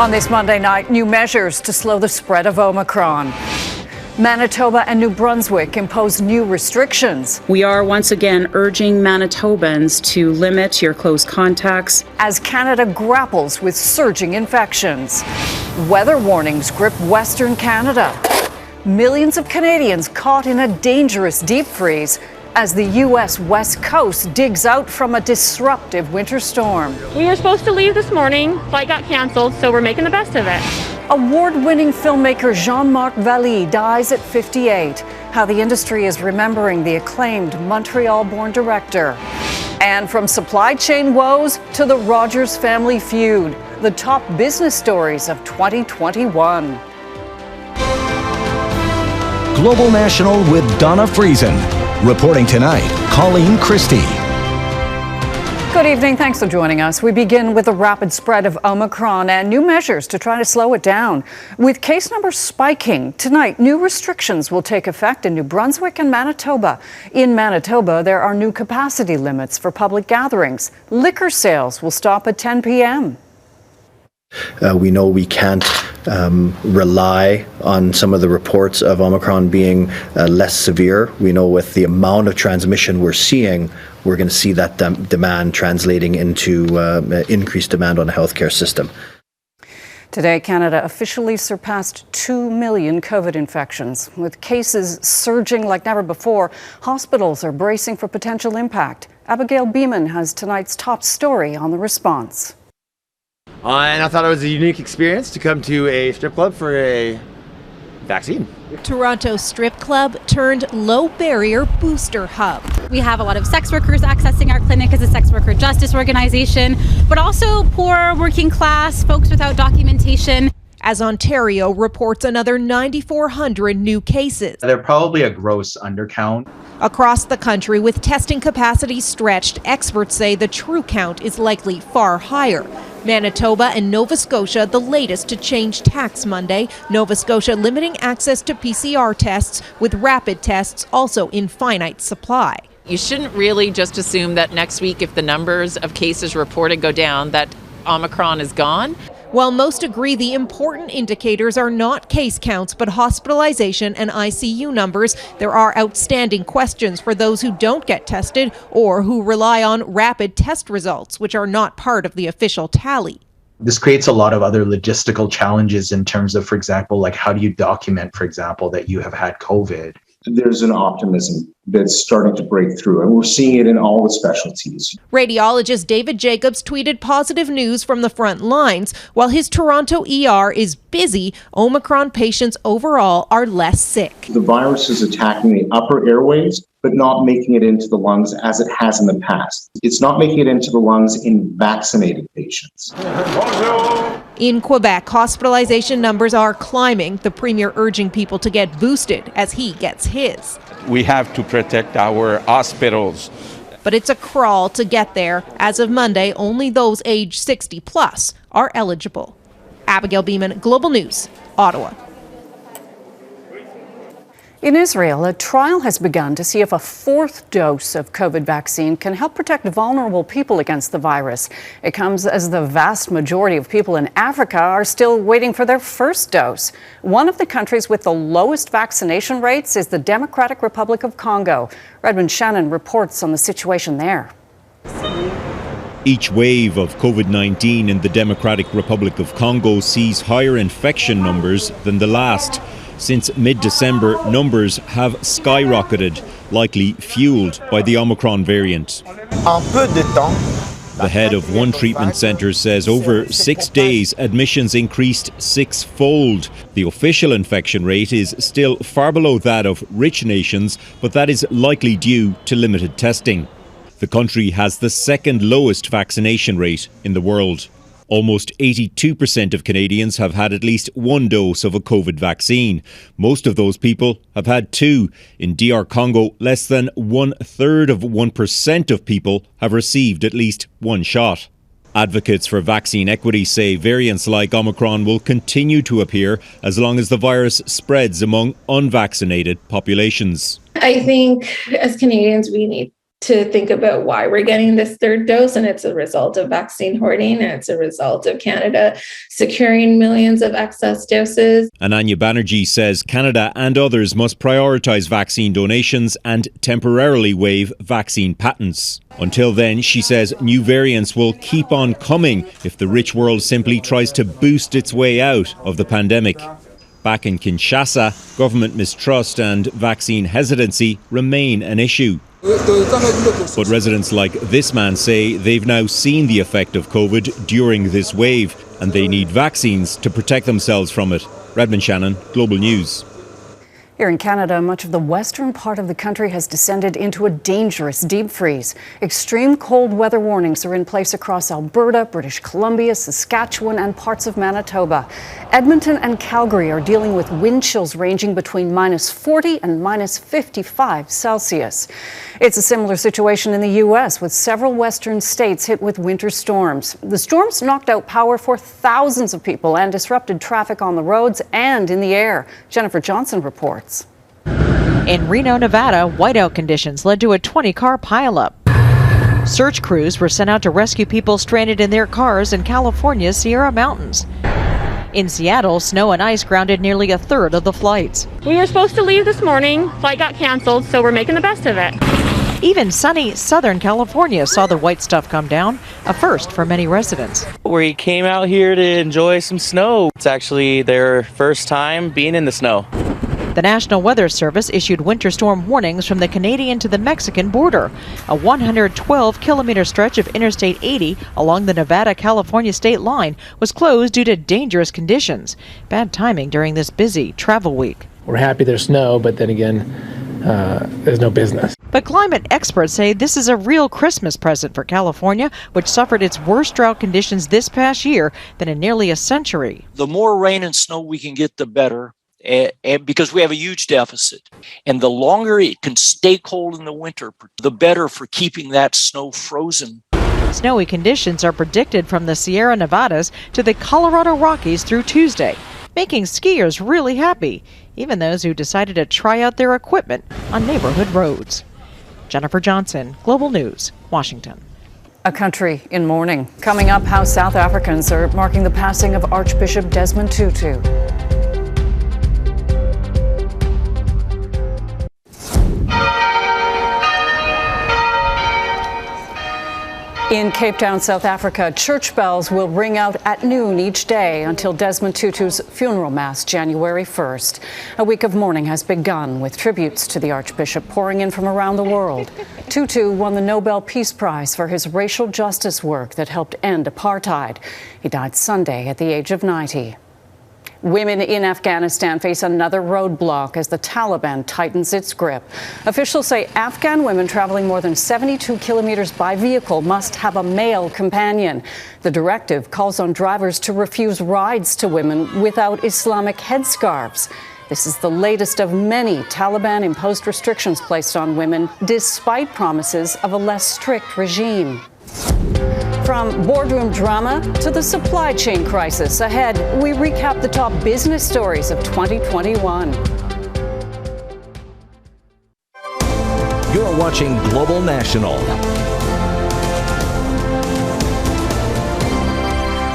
On this Monday night, new measures to slow the spread of Omicron. Manitoba and New Brunswick impose new restrictions. We are once again urging Manitobans to limit your close contacts. As Canada grapples with surging infections. Weather warnings grip Western Canada. Millions of Canadians caught in a dangerous deep freeze as the U.S. West Coast digs out from a disruptive winter storm. We were supposed to leave this morning, flight got canceled, so we're making the best of it. Award-winning filmmaker Jean-Marc Vallée dies at 58. How the industry is remembering the acclaimed Montreal-born director. And from supply chain woes to the Rogers family feud, the top business stories of 2021. Global National with Donna Friesen. Reporting tonight, Colleen Christie. Good evening. Thanks for joining us. We begin with the rapid spread of Omicron and new measures to try to slow it down. With case numbers spiking, tonight new restrictions will take effect in New Brunswick and Manitoba. In Manitoba, there are new capacity limits for public gatherings. Liquor sales will stop at 10 p.m. We know we can't rely on some of the reports of Omicron being less severe. We know with the amount of transmission we're seeing, we're going to see that demand translating into increased demand on the healthcare system. Today, Canada officially surpassed 2 million COVID infections. With cases surging like never before, hospitals are bracing for potential impact. Abigail Bimman has tonight's top story on the response. And I thought it was a unique experience to come to a strip club for a vaccine. Toronto strip club turned low barrier booster hub. We have a lot of sex workers accessing our clinic as a sex worker justice organization, but also poor working class, folks without documentation. As Ontario reports another 9,400 new cases. They're probably a gross undercount. Across the country, with testing capacity stretched, experts say the true count is likely far higher. Manitoba and Nova Scotia, the latest to change tax Monday. Nova Scotia limiting access to PCR tests, with rapid tests also in finite supply. You shouldn't really just assume that next week, if the numbers of cases reported go down, that Omicron is gone. While most agree the important indicators are not case counts but hospitalization and ICU numbers, there are outstanding questions for those who don't get tested or who rely on rapid test results, which are not part of the official tally. This creates a lot of other logistical challenges in terms of, for example, like how do you document, for example, that you have had COVID? There's an optimism that's starting to break through, and we're seeing it in all the specialties. Radiologist David Jacobs tweeted positive news from the front lines. While his Toronto ER is busy, Omicron patients overall are less sick. The virus is attacking the upper airways, but not making it into the lungs as it has in the past. It's not making it into the lungs in vaccinated patients. In Quebec, hospitalization numbers are climbing, the premier urging people to get boosted as he gets his. We have to protect our hospitals. But it's a crawl to get there. As of Monday, only those aged 60 plus are eligible. Abigail Bimman, Global News, Ottawa. In Israel, a trial has begun to see if a fourth dose of COVID vaccine can help protect vulnerable people against the virus. It comes as the vast majority of people in Africa are still waiting for their first dose. One of the countries with the lowest vaccination rates is the Democratic Republic of Congo. Redmond Shannon reports on the situation there. Each wave of COVID-19 in the Democratic Republic of Congo sees higher infection numbers than the last. Since mid-December, numbers have skyrocketed, likely fueled by the Omicron variant. The head of one treatment centre says over 6 days, admissions increased six-fold. The official infection rate is still far below that of rich nations, but that is likely due to limited testing. The country has the second lowest vaccination rate in the world. Almost 82% of Canadians have had at least one dose of a COVID vaccine. Most of those people have had two. In DR Congo, less than 1/3 of 1% of people have received at least one shot. Advocates for vaccine equity say variants like Omicron will continue to appear as long as the virus spreads among unvaccinated populations. I think as Canadians, we need to think about why we're getting this third dose, and it's a result of vaccine hoarding, and it's a result of Canada securing millions of excess doses. Ananya Banerjee says Canada and others must prioritise vaccine donations and temporarily waive vaccine patents. Until then, she says new variants will keep on coming if the rich world simply tries to boost its way out of the pandemic. Back in Kinshasa, government mistrust and vaccine hesitancy remain an issue. But residents like this man say they've now seen the effect of COVID during this wave, and they need vaccines to protect themselves from it. Redmond Shannon, Global News. Here in Canada, much of the western part of the country has descended into a dangerous deep freeze. Extreme cold weather warnings are in place across Alberta, British Columbia, Saskatchewan, and parts of Manitoba. Edmonton and Calgary are dealing with wind chills ranging between -40 and -55 Celsius. It's a similar situation in the U.S., with several western states hit with winter storms. The storms knocked out power for thousands of people and disrupted traffic on the roads and in the air. Jennifer Johnson reports. In Reno, Nevada, whiteout conditions led to a 20-car pileup. Search crews were sent out to rescue people stranded in their cars in California's Sierra Mountains. In Seattle, snow and ice grounded nearly a third of the flights. We were supposed to leave this morning. Flight got canceled, so we're making the best of it. Even sunny Southern California saw the white stuff come down, a first for many residents. We came out here to enjoy some snow. It's actually their first time being in the snow. The National Weather Service issued winter storm warnings from the Canadian to the Mexican border. A 112-kilometer stretch of Interstate 80 along the Nevada-California state line was closed due to dangerous conditions. Bad timing during this busy travel week. We're happy there's snow, but then again, there's no business. But climate experts say this is a real Christmas present for California, which suffered its worst drought conditions this past year than in nearly a century. The more rain and snow we can get, the better. And because we have a huge deficit. And the longer it can stay cold in the winter, the better for keeping that snow frozen. Snowy conditions are predicted from the Sierra Nevadas to the Colorado Rockies through Tuesday, making skiers really happy, even those who decided to try out their equipment on neighborhood roads. Jennifer Johnson, Global News, Washington. A country in mourning. Coming up, how South Africans are marking the passing of Archbishop Desmond Tutu. In Cape Town, South Africa, church bells will ring out at noon each day until Desmond Tutu's funeral mass, January 1st. A week of mourning has begun with tributes to the Archbishop pouring in from around the world. Tutu won the Nobel Peace Prize for his racial justice work that helped end apartheid. He died Sunday at the age of 90. Women in Afghanistan face another roadblock as the Taliban tightens its grip. Officials say Afghan women traveling more than 72 kilometers by vehicle must have a male companion. The directive calls on drivers to refuse rides to women without Islamic headscarves. This is the latest of many Taliban-imposed restrictions placed on women, despite promises of a less strict regime. From boardroom drama to the supply chain crisis, ahead, we recap the top business stories of 2021. You're watching Global National.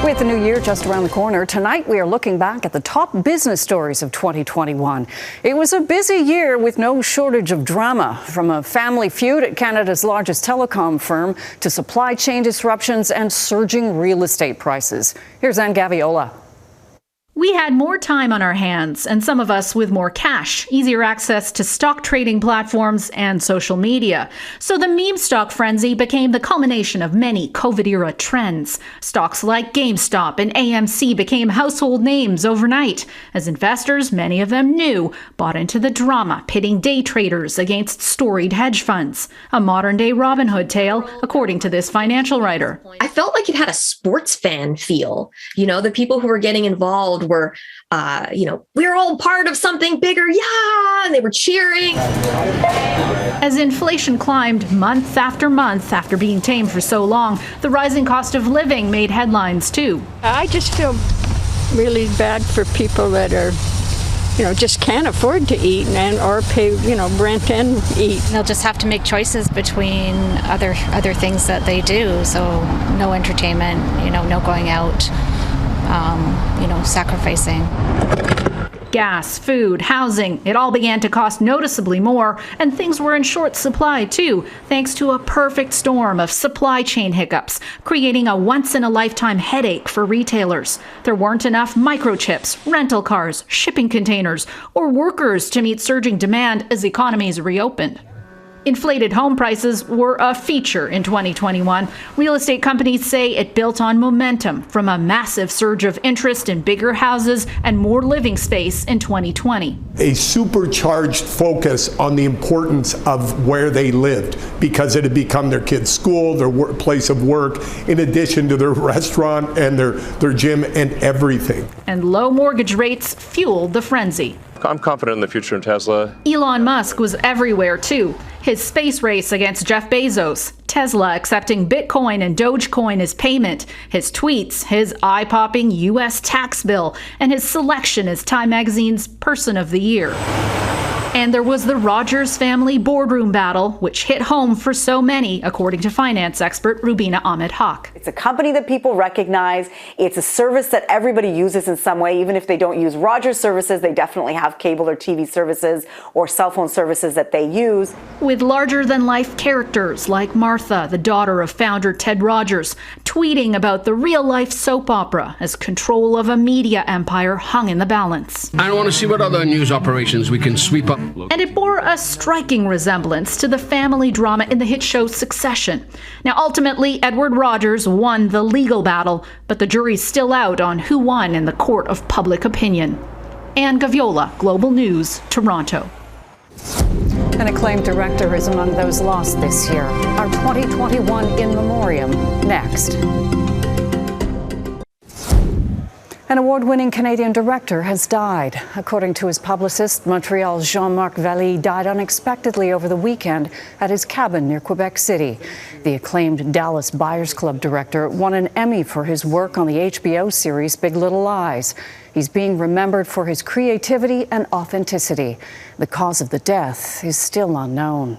With the new year just around the corner, tonight we are looking back at the top business stories of 2021. It was a busy year with no shortage of drama, from a family feud at Canada's largest telecom firm to supply chain disruptions and surging real estate prices. Here's Ann Gaviola. We had more time on our hands, and some of us with more cash, easier access to stock trading platforms and social media. So the meme stock frenzy became the culmination of many COVID-era trends. Stocks like GameStop and AMC became household names overnight, as investors, many of them new, bought into the drama, pitting day traders against storied hedge funds. A modern-day Robin Hood tale, according to this financial writer. I felt like it had a sports fan feel. You know, the people who were getting involved were, we're all part of something bigger, yeah, and they were cheering. As inflation climbed month after being tamed for so long, the rising cost of living made headlines too. I just feel really bad for people that are just can't afford to eat or pay, rent and eat. They'll just have to make choices between other things that they do. So no entertainment, no going out, sacrificing. Gas, food, housing, it all began to cost noticeably more, and things were in short supply too, thanks to a perfect storm of supply chain hiccups, creating a once-in-a-lifetime headache for retailers. There weren't enough microchips, rental cars, shipping containers, or workers to meet surging demand as economies reopened. Inflated home prices were a feature in 2021. Real estate companies say it built on momentum from a massive surge of interest in bigger houses and more living space in 2020. A supercharged focus on the importance of where they lived because it had become their kids' school, their place of work, in addition to their restaurant and their gym and everything. And low mortgage rates fueled the frenzy. I'm confident in the future in Tesla. Elon Musk was everywhere too. His space race against Jeff Bezos, Tesla accepting Bitcoin and Dogecoin as payment, his tweets, his eye-popping U.S. tax bill, and his selection as Time Magazine's Person of the Year. And there was the Rogers family boardroom battle, which hit home for so many, according to finance expert Rubina Ahmed-Haq. It's a company that people recognize. It's a service that everybody uses in some way. Even if they don't use Rogers services, they definitely have cable or TV services or cell phone services that they use. With larger-than-life characters like Martha, the daughter of founder Ted Rogers, tweeting about the real-life soap opera as control of a media empire hung in the balance. I want to see what other news operations we can sweep up. And it bore a striking resemblance to the family drama in the hit show Succession. Now, ultimately, Edward Rogers won the legal battle, but the jury's still out on who won in the court of public opinion. Anne Gaviola, Global News, Toronto. An acclaimed director is among those lost this year. Our 2021 in memoriam next. An award-winning Canadian director has died. According to his publicist, Montreal's Jean-Marc Vallée died unexpectedly over the weekend at his cabin near Quebec City. The acclaimed Dallas Buyers Club director won an Emmy for his work on the HBO series Big Little Lies. He's being remembered for his creativity and authenticity. The cause of the death is still unknown.